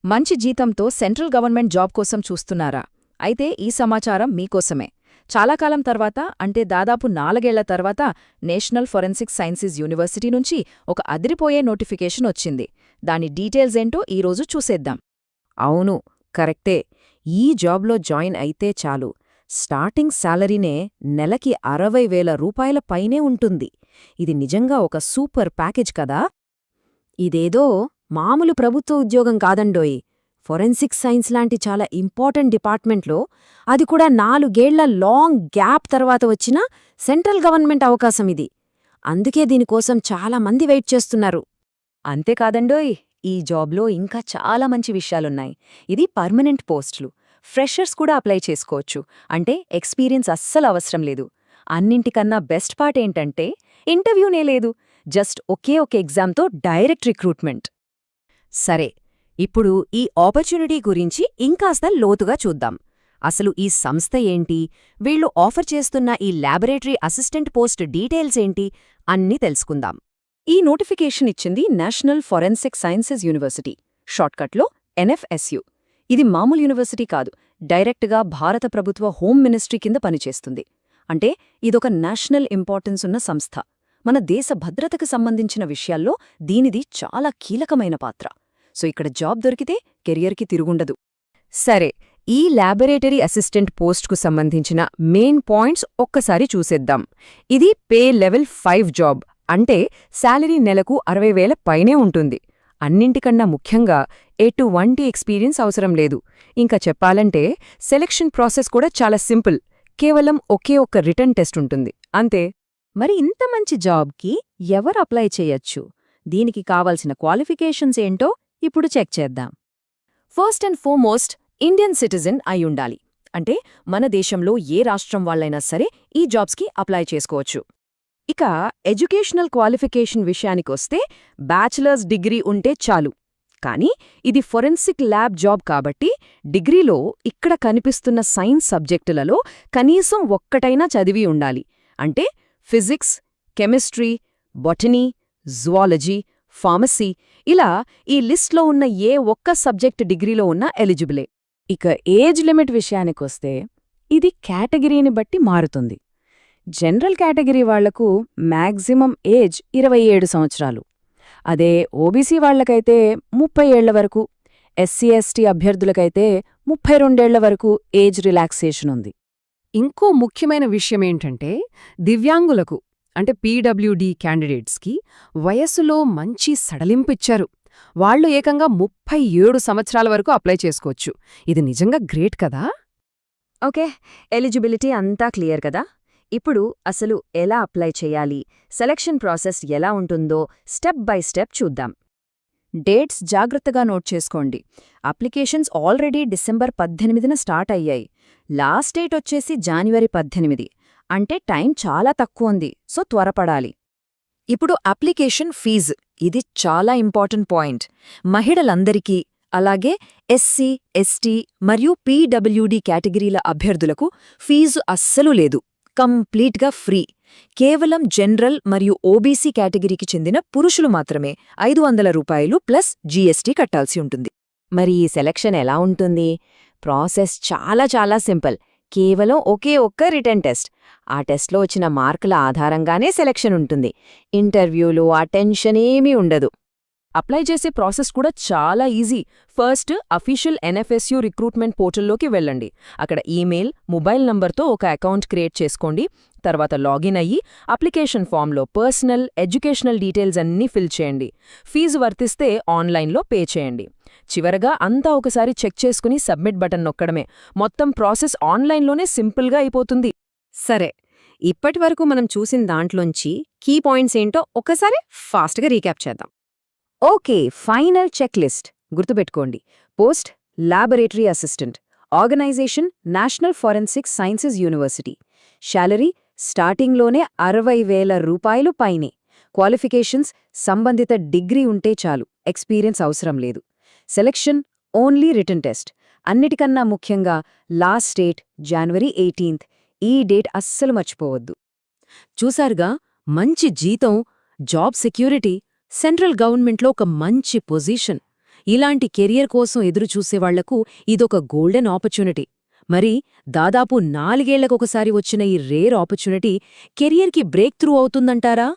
మంచి జీతంతో central government job కోసం చూస్తున్నారా? అయితే ఈ సమాచారం మీకోసమే. చాలా కాలం తర్వాత, అంటే దాదాపు 4 ఏళ్ల తర్వాత నేషనల్ ఫోరెన్సిక్ సైన్సెస్ యూనివర్సిటీ నుంచి ఒక అదిరిపోయే నోటిఫికేషన్ వచ్చింది. దాని డీటెయిల్స్ ఏంటో ఈరోజు చూసేద్దాం. అవును, కరెక్టే. ఈ జాబ్లో జాయిన్ అయితే చాలు, స్టార్టింగ్ శాలరీనే నెలకి 60,000 రూపాయల పైనే ఉంటుంది. ఇది నిజంగా ఒక సూపర్ ప్యాకేజ్ కదా. ఇదేదో మామూలు ప్రభుత్వ ఉద్యోగం కాదండోయ్. ఫోరెన్సిక్ సైన్స్ లాంటి చాలా ఇంపార్టెంట్ డిపార్ట్మెంట్లో, అది కూడా 4 ఏళ్ల లాంగ్ గ్యాప్ తర్వాత వచ్చిన సెంట్రల్ గవర్నమెంట్ అవకాశం ఇది. అందుకే దీనికోసం చాలా మంది వెయిట్ చేస్తున్నారు. అంతేకాదండోయ్, ఈ జాబ్లో ఇంకా చాలా మంచి విషయాలున్నాయి. ఇది పర్మనెంట్ పోస్టులు. ఫ్రెషర్స్ కూడా అప్లై చేసుకోవచ్చు. అంటే ఎక్స్పీరియన్స్ అస్సలు అవసరం లేదు. అన్నింటికన్నా బెస్ట్ పార్ట్ ఏంటంటే ఇంటర్వ్యూనే లేదు, జస్ట్ ఒకే ఒక ఎగ్జామ్తో డైరెక్ట్ రిక్రూట్మెంట్. సరే, ఇప్పుడు ఈ ఆపర్చునిటీ గురించి ఇంకాస్త లోతుగా చూద్దాం. అసలు ఈ సంస్థ ఏంటి, వీళ్ళు ఆఫర్ చేస్తున్న ఈ ల్యాబొరేటరీ అసిస్టెంట్ పోస్ట్ డీటెయిల్స్ ఏంటి అన్నీ తెలుసుకుందాం. ఈ నోటిఫికేషన్ ఇచ్చింది నేషనల్ ఫోరెన్సిక్ సైన్సెస్ యూనివర్సిటీ, షార్ట్కట్లో NFSU. ఇది మామూలు యూనివర్సిటీ కాదు, డైరెక్ట్గా భారత ప్రభుత్వ హోమ్ మినిస్ట్రీ కింద పనిచేస్తుంది. అంటే ఇదొక నేషనల్ ఇంపార్టెన్స్ ఉన్న సంస్థ. మన దేశ భద్రతకు సంబంధించిన విషయాల్లో దీనిది చాలా కీలకమైన పాత్ర. సో ఇక్కడ జాబ్ దొరికితే కెరియర్కి తిరుగుండదు. సరే, ఈ ల్యాబొరేటరీ అసిస్టెంట్ పోస్ట్కు సంబంధించిన మెయిన్ పాయింట్స్ ఒక్కసారి చూసేద్దాం. ఇది పే లెవెల్ 5 జాబ్, అంటే శాలరీ నెలకు 60,000 పైనే ఉంటుంది. అన్నింటికన్నా ముఖ్యంగా ఎటువంటి ఎక్స్పీరియన్స్ అవసరం లేదు. ఇంకా చెప్పాలంటే సెలక్షన్ ప్రాసెస్ కూడా చాలా సింపుల్. కేవలం ఒకే ఒక్క రిటర్న్ టెస్ట్ ఉంటుంది, అంతే. మరి ఇంత మంచి జాబ్కి ఎవరు అప్లై చేయొచ్చు? దీనికి కావాల్సిన క్వాలిఫికేషన్స్ ఏంటో ఇప్పుడు చెక్ చేద్దాం. First and foremost Indian citizen అయ్యుండాలి. అంటే మన దేశంలో ఏ రాష్ట్రం వాళ్ళైనా సరే ఈ జాబ్స్కి అప్లై చేసుకోవచ్చు. ఇక ఎడ్యుకేషనల్ క్వాలిఫికేషన్ విషయానికొస్తే బ్యాచిలర్స్ డిగ్రీ ఉంటే చాలు. కానీ ఇది ఫోరెన్సిక్ ల్యాబ్ జాబ్ కాబట్టి డిగ్రీలో ఇక్కడ కనిపిస్తున్న సైన్స్ సబ్జెక్టులలో కనీసం ఒక్కటైనా చదివి ఉండాలి. అంటే physics, chemistry, botany, zoology, pharmacy, ఇలా ఈ లిస్ట్లో ఉన్న ఏ ఒక్క సబ్జెక్ట్ డిగ్రీలో ఉన్నా ఎలిజిబులే. ఇక ఏజ్ లిమిట్ విషయానికొస్తే ఇది కేటగిరీని బట్టి మారుతుంది. జనరల్ కేటగిరీ వాళ్లకు మ్యాక్సిమం ఏజ్ 27 సంవత్సరాలు. అదే ఓబీసీ వాళ్లకైతే 30 ఏళ్ల వరకు, SC/ST అభ్యర్థులకైతే 32 ఏళ్ల వరకు ఏజ్ రిలాక్సేషన్ ఉంది. ఇంకో ముఖ్యమైన విషయమేంటంటే దివ్యాంగులకు, అంటే PWD క్యాండిడేట్స్కి వయస్సులో మంచి సడలింపిచ్చారు. వాళ్లు ఏకంగా 37 సంవత్సరాల వరకు అప్లై చేసుకోవచ్చు. ఇది నిజంగా గ్రేట్ కదా. ఓకే, ఎలిజిబిలిటీ అంతా క్లియర్ కదా. ఇప్పుడు అసలు ఎలా అప్లై చేయాలి, సెలక్షన్ ప్రాసెస్ ఎలా ఉంటుందో స్టెప్ బై స్టెప్ చూద్దాం. డేట్స్ జాగ్రత్తగా నోట్ చేసుకోండి. అప్లికేషన్స్ ఆల్రెడీ డిసెంబర్ 18న స్టార్ట్ అయ్యాయి. లాస్ట్ డేట్ వచ్చేసి జనవరి 18. అంటే టైం చాలా తక్కువ ఉంది, సో త్వరపడాలి. ఇప్పుడు అప్లికేషన్ ఫీజు, ఇది చాలా ఇంపార్టెంట్ పాయింట్. మహిళలందరికీ, అలాగే SC, ST మరియు PWD కేటగిరీల అభ్యర్థులకు ఫీజు అస్సలు లేదు, కంప్లీట్గా ఫ్రీ. కేవలం జనరల్ మరియు ఓబీసీ కేటగిరీకి చెందిన పురుషులు మాత్రమే 500 రూపాయలు ప్లస్ GST కట్టాల్సి ఉంటుంది. మరి ఈ సెలక్షన్ ఎలా ఉంటుంది? ప్రాసెస్ చాలా చాలా సింపుల్. కేవలం ఒకే ఒక్క రిటర్న్ టెస్ట్. ఆ టెస్ట్లో వచ్చిన మార్కుల ఆధారంగానే సెలక్షన్ ఉంటుంది. ఇంటర్వ్యూలు ఆ టెన్షన్ ఏమీ ఉండదు. అప్లై చేసే ప్రాసెస్ కూడా చాలా easy. First official NFSU recruitment పోర్టల్లోకి వెళ్ళండి. అక్కడ ఈమెయిల్, మొబైల్ నంబర్తో ఒక అకౌంట్ క్రియేట్ చేసుకోండి. తర్వాత లాగిన్ అయ్యి అప్లికేషన్ ఫామ్లో పర్సనల్, ఎడ్యుకేషనల్ డీటెయిల్స్ అన్నీ ఫిల్ చేయండి. ఫీజు వర్తిస్తే ఆన్లైన్లో పే చేయండి. చివరగా అంతా ఒకసారి చెక్ చేసుకుని సబ్మిట్ బటన్ నొక్కడమే. మొత్తం ప్రాసెస్ ఆన్లైన్లోనే సింపుల్గా అయిపోతుంది. సరే, ఇప్పటివరకు మనం చూసిన దాంట్లోంచి కీ పాయింట్స్ ఏంటో ఒకసారి ఫాస్ట్గా రీక్యాప్ చేద్దాం. ఓకే, ఫైనల్ చెక్ లిస్ట్ గుర్తుపెట్టుకోండి. Post laboratory assistant, organisation national forensic sciences university, salary స్టార్టింగ్లోనే 60,000 రూపాయలు పైనే, క్వాలిఫికేషన్స్ సంబంధిత డిగ్రీ ఉంటే చాలు, ఎక్స్పీరియన్స్ అవసరం లేదు, సెలక్షన్ ఓన్లీ రిటర్న్ టెస్ట్. అన్నిటికన్నా ముఖ్యంగా లాస్ట్ డేట్ జనవరి 18. ఈ డేట్ అస్సలు మర్చిపోవద్దు. చూసారుగా, మంచి జీతం, జాబ్ సెక్యూరిటీ, సెంట్రల్ గవర్నమెంట్లో ఒక మంచి పొజిషన్. ఇలాంటి కెరియర్ కోసం ఎదురుచూసేవాళ్లకు ఇదొక గోల్డెన్ ఆపర్చునిటీ. మరి దాదాపు 4 ఏళ్లకొకసారి వచ్చిన ఈ రేర్ ఆపర్చునిటీ కెరియర్కి బ్రేక్ త్రూ అవుతుందంటారా?